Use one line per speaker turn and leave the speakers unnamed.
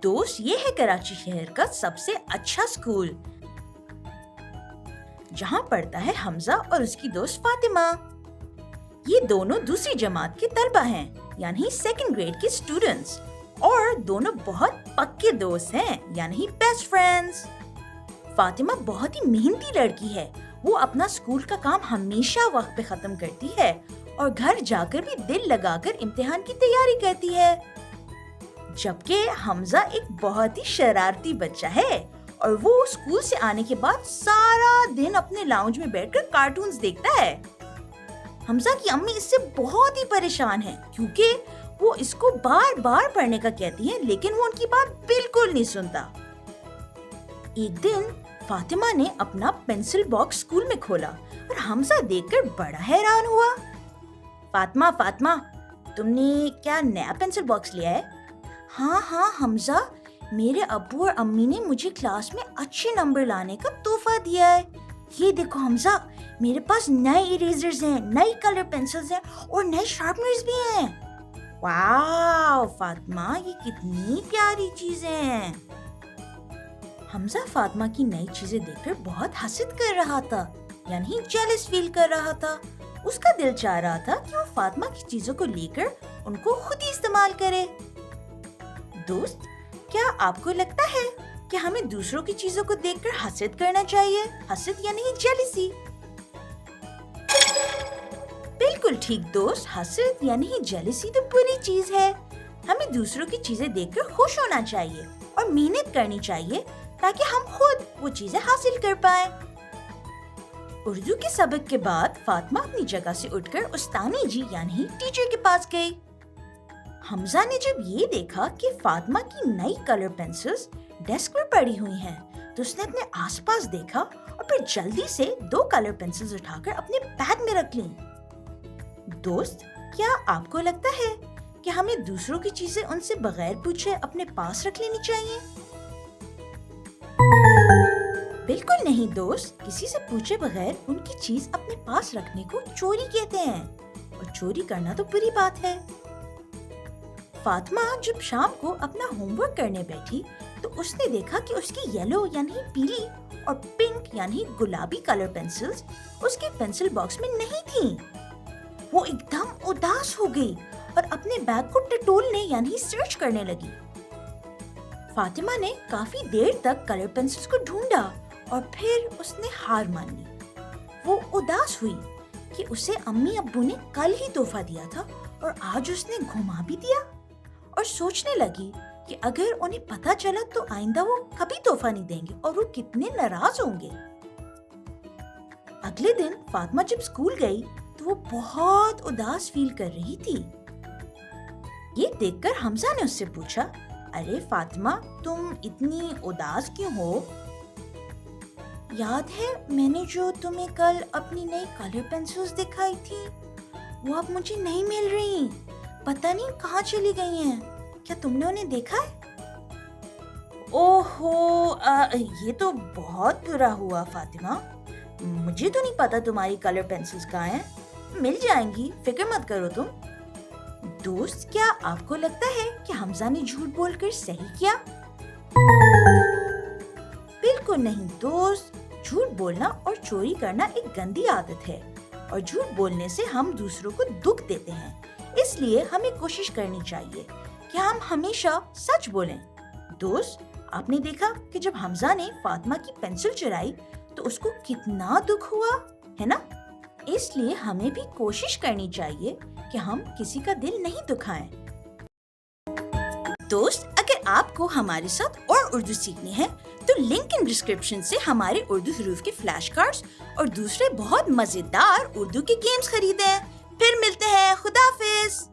دوست یہ ہے کراچی شہر کا سب سے اچھا اسکول جہاں پڑھتا ہے حمزہ اور اس کی دوست فاطمہ. یہ دونوں دوسری جماعت کے طلبہ ہیں یعنی سیکنڈ گریڈ کے اسٹوڈنٹس اور دونوں بہت پکے دوست ہیں یعنی بیسٹ فرینڈز. فاطمہ بہت ہی محنتی لڑکی ہے. وہ اپنا اسکول کا کام ہمیشہ وقت پہ ختم کرتی ہے اور گھر جا کر بھی دل لگا کر امتحان کی تیاری کرتی ہے. جبکہ حمزہ ایک بہت ہی شرارتی بچہ ہے اور وہ اسکول سے آنے کے بعد سارا دن اپنے لاؤنج میں بیٹھ کر کارٹونز دیکھتا ہے. حمزہ کی امی اس سے بہت ہی پریشان ہیں کیونکہ وہ اس کو بار بار پڑھنے کا کہتی ہیں لیکن وہ ان کی بات بالکل نہیں سنتا. ایک دن فاطمہ نے اپنا پینسل باکس اسکول میں کھولا اور حمزہ دیکھ کر بڑا حیران ہوا. فاطمہ تم نے کیا نیا پینسل باکس لیا ہے؟ ہاں حمزہ، میرے ابو اور امی نے مجھے کلاس میں اچھے نمبر لانے کا تحفہ دیا ہے. یہ دیکھو حمزہ، میرے پاس نئے اریزرز ہیں، نئی کلر پینسلز ہیں اور نئے شارپنرز بھی ہیں. واو فاطمہ، یہ کتنی پیاری چیزیں ہیں. حمزہ فاطمہ کی نئی چیزیں دیکھ کر بہت حسد کر رہا تھا یعنی جیلس فیل کر رہا تھا. اس کا دل چاہ رہا تھا کہ وہ فاطمہ کی چیزوں کو لے کر ان کو خود ہی استعمال کرے. دوست، کیا آپ کو لگتا ہے کہ ہمیں دوسروں کی چیزوں کو دیکھ کر حسد کرنا چاہیے؟ حسد یعنی جیلسی. بالکل ٹھیک دوست، حسد یعنی جیلسی تو بری چیز ہے. ہمیں دوسروں کی چیزیں دیکھ کر خوش ہونا چاہیے اور محنت کرنی چاہیے تاکہ ہم خود وہ چیزیں حاصل کر پائیں. اردو کے سبق کے بعد فاطمہ اپنی جگہ سے اٹھ کر استانی جی یعنی ٹیچر کے پاس گئی. حمزہ نے جب یہ دیکھا کہ فاطمہ کی نئی کلر پینسلز ڈیسک پر پڑی ہوئی ہیں تو اس نے اپنے آس پاس دیکھا اور پھر جلدی سے 2 کلر پینسلز اٹھا کر اپنے بیگ میں رکھ لیں. دوست، کیا آپ کو لگتا ہے کہ ہمیں دوسروں کی چیزیں ان سے بغیر پوچھے اپنے پاس رکھ لینی چاہیے؟ بالکل نہیں دوست، کسی سے پوچھے بغیر ان کی چیز اپنے پاس رکھنے کو چوری کہتے ہیں اور چوری کرنا تو بری بات ہے. فاطمہ جب شام کو اپنا ہوم ورک کرنے بیٹھی تو اس نے دیکھا کہ اس کی یلو یعنی پیلی اور پنک یعنی گلابی کلر پینسلز اس کے پینسل باکس میں نہیں تھیں. وہ ایک دم اداس ہو گئی اور اپنے بیگ کو ٹٹولنے یعنی سرچ کرنے لگی. فاطمہ نے کافی دیر تک کلر پینسلز کو ڈھونڈا اور پھر اس نے ہار مان لی. وہ اداس ہوئی کہ اسے امی ابو نے کل ہی تحفہ دیا تھا اور آج اس نے گھما بھی دیا اور سوچنے لگی کہ اگر انہیں پتہ چلا تو آئندہ وہ کبھی تحفہ نہیں دیں گے اور وہ کتنے ناراض ہوں گے. اگلے دن فاطمہ جب اسکول گئی تو وہ بہت اداس فیل کر رہی تھی. یہ دیکھ کر حمزہ نے اس سے پوچھا، ارے فاطمہ، تم اتنی اداس کیوں ہو؟ یاد ہے میں نے جو تمہیں کل اپنی نئی کلر پینسلز دکھائی تھی وہ اب مجھے نہیں مل رہی. پتہ نہیں کہاں چلی گئی ہیں. کیا تم نے انہیں دیکھا ہے؟ اوہو، یہ تو بہت برا ہوا فاطمہ. مجھے تو نہیں پتا تمہاری کلر پینسلز کہاں ہیں. مل جائیں گی، فکر مت کرو تم. دوست، کیا آپ کو لگتا ہے کہ حمزہ نے جھوٹ بول کر صحیح کیا؟ بالکل نہیں دوست، جھوٹ بولنا اور چوری کرنا ایک گندی عادت ہے اور جھوٹ بولنے سے ہم دوسروں کو دکھ دیتے ہیں. اس لیے ہمیں کوشش کرنی چاہیے کہ ہم ہمیشہ سچ بولیں. دوست، آپ نے دیکھا کہ جب حمزہ نے فاطمہ کی پینسل چرائی تو اس کو کتنا دکھ ہوا ہے نا؟ اس لیے ہمیں بھی کوشش کرنی چاہیے کہ ہم کسی کا دل نہیں دکھائیں. دوست، اگر آپ کو ہمارے ساتھ اور اردو سیکھنی ہے تو لنک ان ڈسکرپشن سے ہمارے اردو حروف کے فلیش کارڈز اور دوسرے بہت مزیدار اردو کے گیمز خریدیں. پھر ملتے ہیں. خدا حافظ.